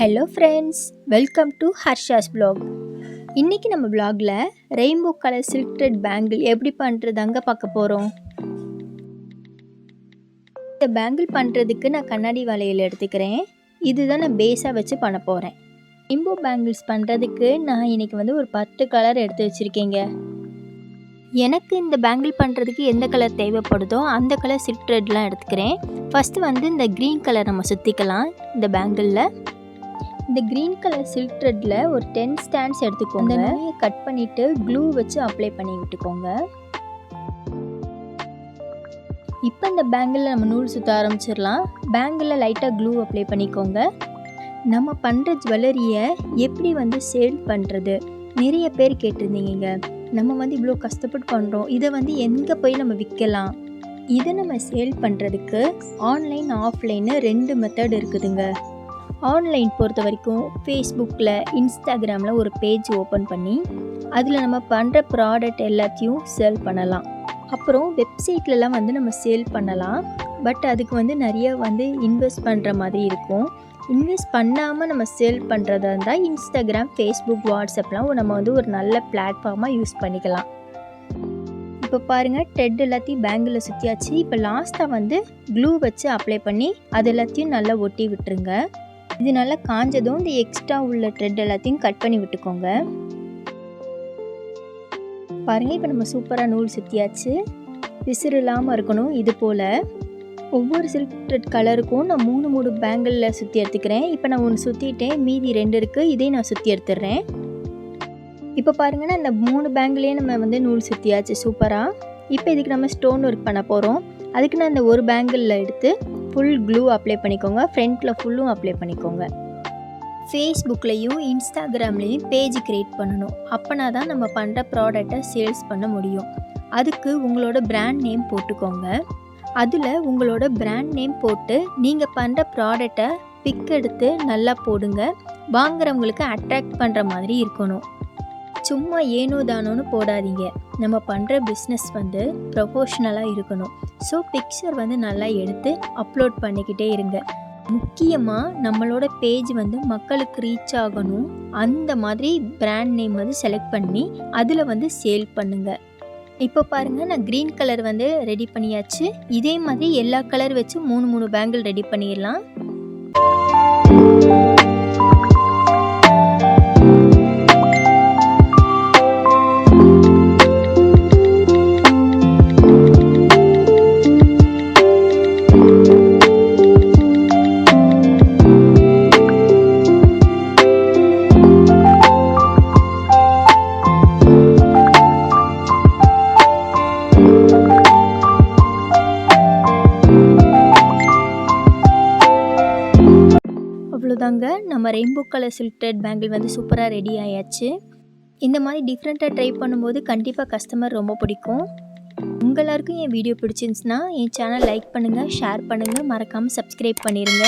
Hello friends, welcome to Harsha's vlog. இன்றைக்கி நம்ம vlogல rainbow colour silk thread bangle எப்படி பண்ணுறது அங்கே பார்க்க போகிறோம். இந்த பேங்கிள் பண்ணுறதுக்கு நான் கண்ணாடி வளையல் எடுத்துக்கிறேன். இதுதான் நான் பேஸாக வச்சு பண்ண போகிறேன். ரெயின்போ பேங்கிள்ஸ் பண்ணுறதுக்கு நான் இன்றைக்கி ஒரு 10 கலர் எடுத்து வச்சுருக்கேங்க. எனக்கு இந்த பேங்கிள் பண்ணுறதுக்கு எந்த கலர் தேவைப்படுதோ அந்த கலர் சில்க் த்ரெட்லாம் எடுத்துக்கிறேன். ஃபஸ்ட்டு இந்த க்ரீன் கலர் நம்ம சுற்றிக்கலாம். இந்த பேங்கிளில் இந்த க்ரீன் கலர் சில்க் த்ரெட்டில் ஒரு 10 ஸ்டாண்ட்ஸ் எடுத்துக்கோங்க. அந்த நுனியை கட் பண்ணிவிட்டு க்ளூ வச்சு அப்ளை பண்ணி விட்டுக்கோங்க. இப்போ இந்த பேங்கிளில் நம்ம நூல் சுற்ற ஆரம்பிச்சிடலாம். பேங்கிளில் லைட்டாக க்ளூ அப்ளை பண்ணிக்கோங்க. நம்ம பண்ணுற ஜுவல்லரியை எப்படி சேல் பண்ணுறது நிறைய பேர் கேட்டிருந்தீங்க. நம்ம இவ்வளோ கஷ்டப்பட்டு பண்ணுறோம், இதை எங்கே போய் நம்ம விற்கலாம். இதை நம்ம சேல் பண்ணுறதுக்கு ஆன்லைன் ஆஃப்லைன்னு 2 மெத்தட் இருக்குதுங்க. ஆன்லைன் பொறுத்த வரைக்கும் ஃபேஸ்புக்கில் இன்ஸ்டாகிராமில் ஒரு பேஜ் ஓப்பன் பண்ணி அதில் நம்ம பண்ணுற ப்ராடக்ட் எல்லாத்தையும் சேல் பண்ணலாம். அப்புறம் வெப்சைட்லலாம் நம்ம சேல் பண்ணலாம். பட் அதுக்கு நிறைய இன்வெஸ்ட் பண்ணுற மாதிரி இருக்கும். இன்வெஸ்ட் பண்ணாமல் நம்ம சேல் பண்ணுறதா இருந்தால் இன்ஸ்டாகிராம், ஃபேஸ்புக், வாட்ஸ்அப்லாம் நம்ம ஒரு நல்ல பிளாட்ஃபார்மாக யூஸ் பண்ணிக்கலாம். இப்போ பாருங்கள், த்ரெட் எல்லாத்தையும் பேங்கிளில் சுற்றியாச்சு. இப்போ லாஸ்ட்டாக க்ளூ வச்சு அப்ளை பண்ணி அது எல்லாத்தையும் நல்லா ஒட்டி விட்டுருங்க. இது நல்லா காஞ்சதும் இந்த எக்ஸ்ட்ரா உள்ள த்ரெட் எல்லாத்தையும் கட் பண்ணி விட்டுக்கோங்க. பாருங்கள், இப்போ நம்ம சூப்பராக நூல் சுற்றியாச்சு. விசிறு இல்லாமல் இருக்கணும். இது போல் ஒவ்வொரு சில்க் த்ரெட் கலருக்கும் நான் 3 பேங்கிளில் சுற்றி எடுத்துக்கிறேன். இப்போ நான் ஒன்று சுற்றிட்டேன், மீதி 2 இருக்குது. இதையும் நான் சுற்றி எடுத்துடுறேன். இப்போ பாருங்கன்னா இந்த 3 பேங்கிளையும் நம்ம நூல் சுற்றியாச்சு சூப்பராக. இப்போ இதுக்கு நம்ம ஸ்டோன் ஒர்க் பண்ண போகிறோம். அதுக்கு நான் இந்த ஒரு பேங்கிளில் எடுத்து ஃபுல் க்ளூ அப்ளை பண்ணிக்கோங்க. ஃப்ரண்ட்டில் ஃபுல்லும் அப்ளை பண்ணிக்கோங்க. ஃபேஸ்புக்லேயும் இன்ஸ்டாகிராம்லேயும் பேஜ் க்ரியேட் பண்ணணும். அப்போனா தான் நம்ம பண்ணுற ப்ராடக்டை சேல்ஸ் பண்ண முடியும். அதுக்கு உங்களோட பிராண்ட் நேம் போட்டுக்கோங்க. அதில் உங்களோட பிராண்ட் நேம் போட்டு நீங்கள் பண்ணுற ப்ராடக்டை பிக் எடுத்து நல்லா போடுங்க. வாங்குறவங்களுக்கு அட்ராக்ட் பண்ணுற மாதிரி இருக்கணும். சும்மா ஏனோ தானோன்னு போடாதீங்க. நம்ம பண்ணுற பிஸ்னஸ் ப்ரொஃபஷ்னலாக இருக்கணும். ஸோ பிக்சர் நல்லா எடுத்து அப்லோட் பண்ணிக்கிட்டே இருங்க. முக்கியமாக நம்மளோட பேஜ் மக்களுக்கு ரீச் ஆகணும். அந்த மாதிரி பிராண்ட் நேம் செலக்ட் பண்ணி அதில் சேல் பண்ணுங்கள். இப்போ பாருங்கள், நான் க்ரீன் கலர் ரெடி பண்ணியாச்சு. இதே மாதிரி எல்லா கலர் வச்சு 3 பேங்கிள் ரெடி பண்ணிடலாம். அவ்வளோதாங்க, நம்ம rainbow colour silk thread bangle சூப்பராக ரெடி ஆயாச்சு. இந்த மாதிரி டிஃப்ரெண்ட்டாக ட்ரை பண்ணும்போது கண்டிப்பாக கஸ்டமர் ரொம்ப பிடிக்கும். உங்கள் எல்லாருக்கும் என் வீடியோ பிடிச்சிருந்துச்சுன்னா என் சேனல் லைக் பண்ணுங்கள், ஷேர் பண்ணுங்கள், மறக்காமல் சப்ஸ்கிரைப் பண்ணிடுங்க.